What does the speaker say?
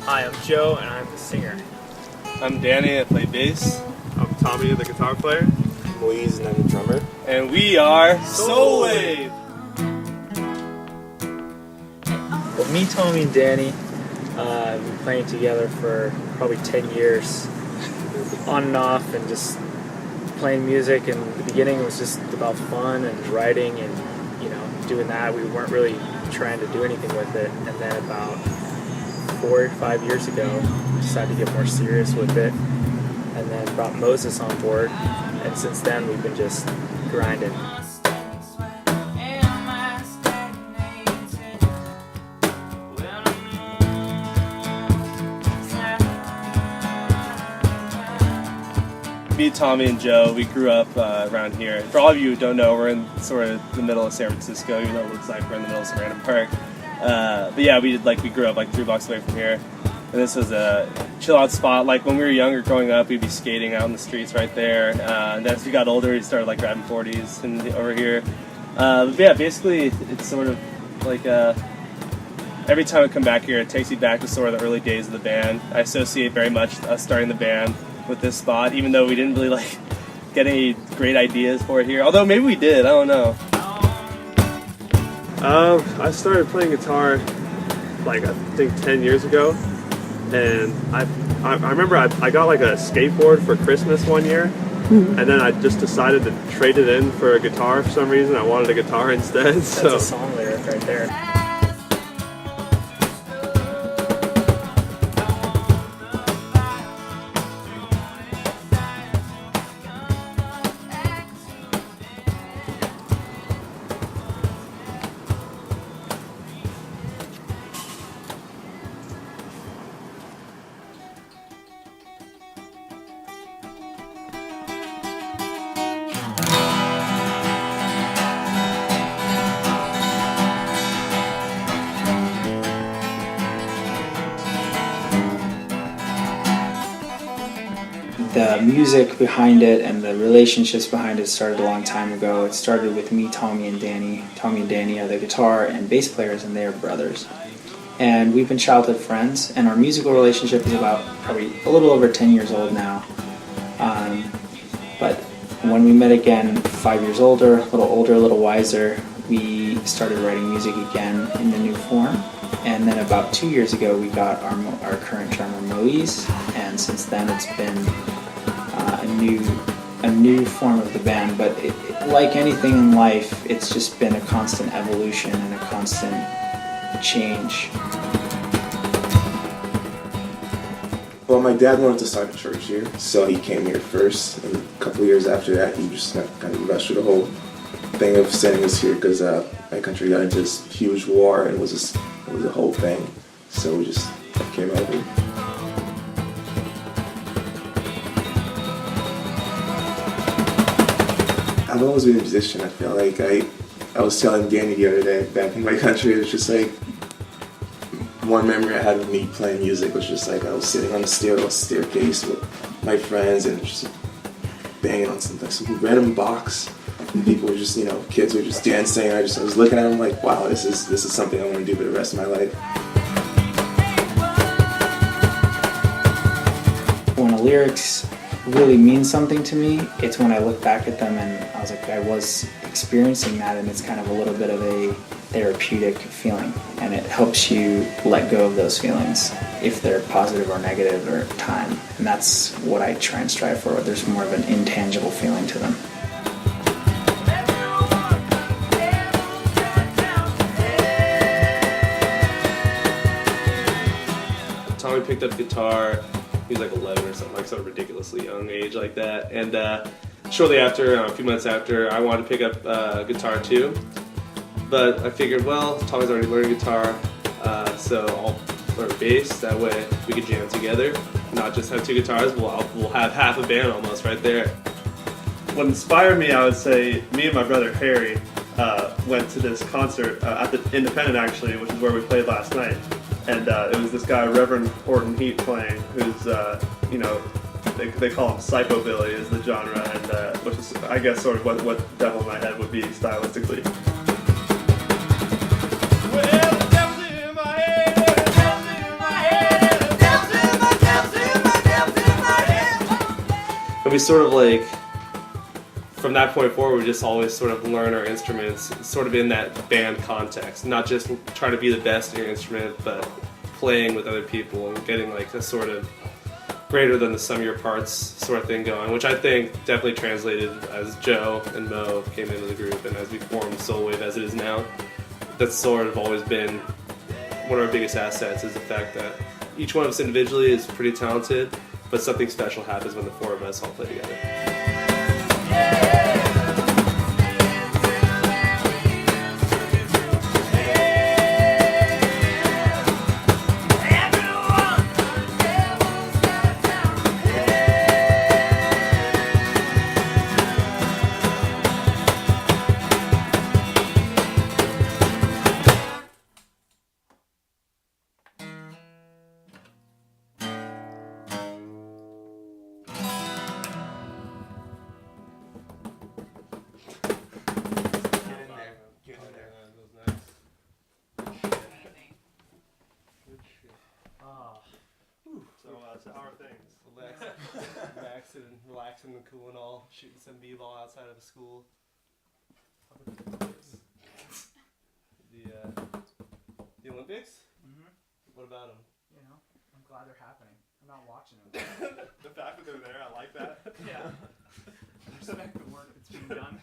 Hi, I'm Joe, and I'm the singer. I'm Danny, I play bass. I'm Tommy, the guitar player. I'm Louise, and I'm the drummer. And we are Solwave! Well, me, Tommy, and Danny have been playing together for probably 10 years, on and off, and just playing music. In the beginning, it was just about fun and writing and, doing that. We weren't really trying to do anything with it. And then about 4 or 5 years ago, we decided to get more serious with it, and then brought Moses on board. And since then, we've been just grinding. Me, Tommy, and Joe, we grew up around here. For all of you who don't know, we're in sort of the middle of San Francisco, even though it looks like we're in the middle of some random park. But yeah, we grew up like 3 blocks away from here. And this was a chill out spot. Like when we were younger growing up, we'd be skating out in the streets right there. And then as we got older, we started like grabbing 40s and over here. But yeah, basically it's sort of like every time I come back here, it takes me back to sort of the early days of the band. I associate very much us starting the band with this spot, even though we didn't really get any great ideas for it here. Although maybe we did, I don't know. I started playing guitar I think 10 years ago, and I remember I got like a skateboard for Christmas one year, and then I just decided to trade it in for a guitar for some reason. I wanted a guitar instead. That's a song lyric right there. The music behind it and the relationships behind it started a long time ago. It started with me, Tommy, and Danny. Tommy and Danny are the guitar and bass players, and they are brothers. And we've been childhood friends, and our musical relationship is about probably a little over 10 years old now. But when we met again, 5 years older, a little wiser, we started writing music again in a new form. And then about 2 years ago, we got our current drummer, Moise, and since then it's been a new form of the band. But like anything in life, it's just been a constant evolution and a constant change. Well, my dad wanted to start a church here, so he came here first, and a couple of years after that, he just kind of rushed through the whole thing of sending us here because my country got into this huge war, and it was a whole thing. So we just came over. I've always been a musician. I feel like I was telling Danny the other day back in my country, it was just like one memory I had of me playing music was just like I was sitting on the staircase with my friends and just banging on some random box. And people were just, kids were just dancing. I was looking at them like, wow, this is something I want to do for the rest of my life. When the lyrics really mean something to me, it's when I look back at them and I was like, I was experiencing that, and it's kind of a little bit of a therapeutic feeling, and it helps you let go of those feelings, if they're positive or negative or time. And that's what I try and strive for. There's more of an intangible feeling to them. Tommy picked up guitar. He was like 11 or something, like sort of ridiculously young age like that. And shortly after, a few months after, I wanted to pick up guitar too. But I figured, well, Tommy's already learning guitar, so I'll learn bass. That way we could jam together, not just have 2 guitars. We'll have half a band almost right there. What inspired me, I would say, me and my brother Harry went to this concert at the Independent, actually, which is where we played last night. And it was this guy, Reverend Horton Heat, playing, who's, they call him Psychobilly is the genre, and which is, I guess, sort of what Devil in My Head would be stylistically. Well, the devil's in my head, the devil's in my head, we sort of like, from that point forward, we just always sort of learn our instruments sort of in that band context, not just try to be the best in your instrument, but playing with other people and getting like a sort of greater than the sum of your parts sort of thing going, which I think definitely translated as Joe and Mo came into the group and as we formed Solwave as it is now. That's sort of always been one of our biggest assets, is the fact that each one of us individually is pretty talented, but something special happens when the four of us all play together. So how are things? Relaxing and cool and all, shooting some b-ball outside of a school. The Olympics? Mm-hmm. What about them? You know, I'm glad they're happening. I'm not watching them. The fact that they're there, I like that. Yeah. I respect the work that's being done.